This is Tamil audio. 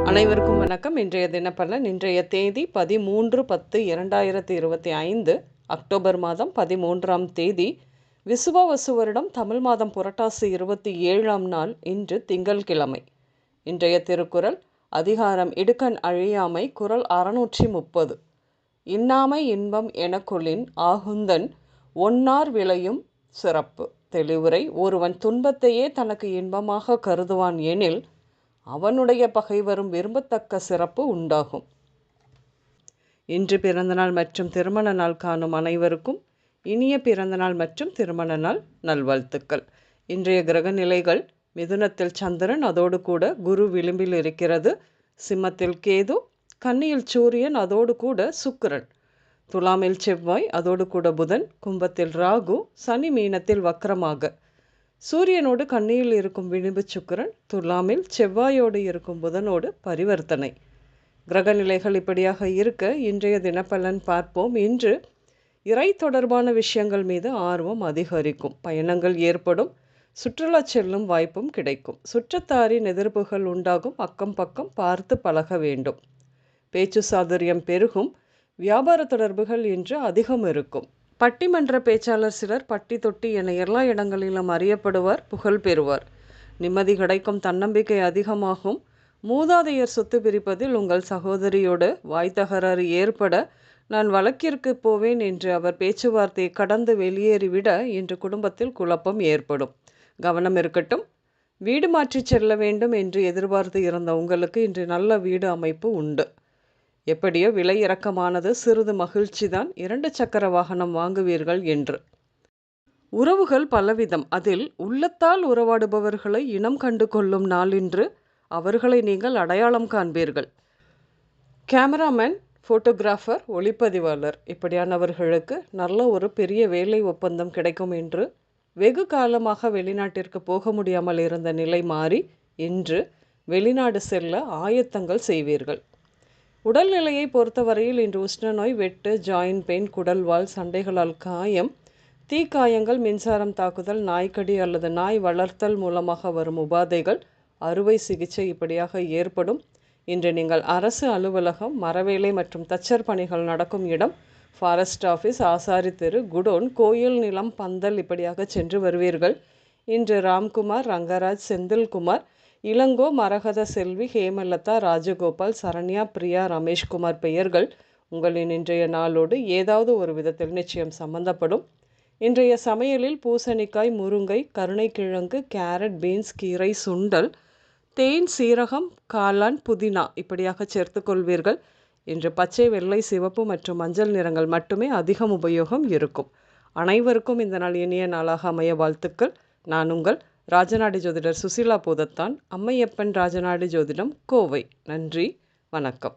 அனைவருக்கும் வணக்கம். இன்றைய தினப்பலன். இன்றைய தேதி 13/10/2025 அக்டோபர் மாதம் 13ஆம் தேதி விசுவாவசு வருடம் தமிழ் மாதம் புரட்டாசி 27ஆம் நாள். இன்று திங்கள்கிழமை. இன்றைய திருக்குறள் அதிகாரம் இடுக்கண் அழியாமை, குறள் 630. இன்னாமை இன்பம் எனக்கொளின் ஆகுந்தன் ஒன்னார் விளையும் சிறப்பு. தெளிவுரை: ஒருவன் துன்பத்தையே தனக்கு இன்பமாக கருதுவான் எனில் அவனுடைய பகைவரும் விரும்பத்தக்க சிறப்பு உண்டாகும். இன்று பிறந்தநாள் மற்றும் திருமண நாள் காணும் அனைவருக்கும் இனிய பிறந்தநாள் மற்றும் திருமண நாள் நல்வாழ்த்துக்கள். இன்றைய கிரக நிலைகள்: மிதுனத்தில் சந்திரன், அதோடு கூட குரு விளிம்பில் இருக்கிறது. சிம்மத்தில் கேது, கன்னியில் சூரியன், அதோடு கூட சுக்கிரன், துலாமில் செவ்வாய், அதோடு கூட புதன், கும்பத்தில் ராகு, சனி மீனத்தில் வக்ரமாக, சூரியனோடு கன்னியில் இருக்கும் விளிம்பு சுக்கிரன், துலாமில் செவ்வாயோடு இருக்கும் புதனோடு பரிவர்த்தனை. கிரகநிலைகள் இப்படியாக இருக்க இன்றைய தினப்பலன் பார்ப்போம். இன்று இறை தொடர்பான விஷயங்கள் மீது ஆர்வம் அதிகரிக்கும். பயணங்கள் ஏற்படும். சுற்றுலா செல்லும் வாய்ப்பும் கிடைக்கும். சுற்றத்தாரின் எதிர்ப்புகள் உண்டாகும். அக்கம் பக்கம் பார்த்து பழக வேண்டும். பேச்சு சாதுரியம் பெருகும். வியாபார தொடர்புகள் இன்று அதிகம் இருக்கும். பட்டிமன்ற பேச்சாளர் சிலர் பட்டி தொட்டி என எல்லா இடங்களிலும் அறியப்படுவார், புகழ் பெறுவார். நிம்மதி கிடைக்கும். தன்னம்பிக்கை அதிகமாகும். மூதாதையர் சொத்து பிரிப்பதில் உங்கள் சகோதரியோடு வாய் தகராறு ஏற்பட நான் வழக்கிற்கு போவேன் என்று அவர் பேச்சுவார்த்தையை கடந்து வெளியேறிவிட இன்று குடும்பத்தில் குழப்பம் ஏற்படும். கவனம் இருக்கட்டும். வீடு மாற்றி செல்ல வேண்டும் என்று எதிர்பார்த்து இருந்த உங்களுக்கு இன்று நல்ல வீடு அமைப்பு உண்டு. எப்படியோ விலை இறக்கமானது. சிறிது மகிழ்ச்சிதான். 2 சக்கர வாகனம் வாங்குவீர்கள் என்று. உறவுகள் பலவிதம். அதில் உள்ளத்தால் உறவாடுபவர்களை இனம் கண்டு கொள்ளும் நாள் இன்று. அவர்களை நீங்கள் அடையாளம் காண்பீர்கள். கேமராமேன், ஃபோட்டோகிராஃபர், ஒளிப்பதிவாளர் இப்படியானவர்களுக்கு நல்ல ஒரு பெரிய வேலை ஒப்பந்தம் கிடைக்கும் என்று. வெகு காலமாக வெளிநாட்டிற்கு போக முடியாமல் இருந்த நிலை மாறி இன்று வெளிநாடு செல்ல ஆயத்தங்கள் செய்வீர்கள். உடல்நிலையை பொறுத்தவரையில் இன்று உஷ்ணநோய், வெட்டு, ஜாயின்ட் பெயின், குடல்வால், சண்டைகளால் காயம், தீக்காயங்கள், மின்சாரம் தாக்குதல், நாய்க்கடி அல்லது நாய் வளர்த்தல் மூலமாக வரும் உபாதைகள், அறுவை சிகிச்சை இப்படியாக ஏற்படும். இன்று நீங்கள் அரசு அலுவலகம், மரவேலை மற்றும் தச்சர் பணிகள் நடக்கும் இடம், ஃபாரஸ்ட் ஆஃபீஸ், ஆசாரி தெரு, குடோன், கோயில் நிலம், பந்தல் இப்படியாக சென்று வருவீர்கள். இன்று ராம்குமார், ரங்கராஜ், செந்தில்குமார், இளங்கோ, மரகத செல்வி, ஹேமலதா, ராஜகோபால், சரண்யா, பிரியா, ரமேஷ்குமார் பெயர்கள் உங்களின் இன்றைய நாளோடு ஏதாவது ஒரு விதத்தில் நிச்சயம் சம்பந்தப்படும். இன்றைய சமையலில் பூசணிக்காய், முருங்கை, கருணைக்கிழங்கு, கேரட், பீன்ஸ், கீரை, சுண்டல், தேன், சீரகம், காளான், புதினா இப்படியாக சேர்த்து கொள்வீர்கள். இன்று பச்சை, வெள்ளை, சிவப்பு மற்றும் மஞ்சள் நிறங்கள் மட்டுமே அதிகம் உபயோகம் இருக்கும். அனைவருக்கும் இந்த நாள் இனிய நாளாக அமைய வாழ்த்துக்கள். நான் உங்கள் ராஜநாடி ஜோதிடர் சுசீலா பூதத்தான், அம்மையப்பன் ராஜநாடி ஜோதிடம், கோவை. நன்றி, வணக்கம்.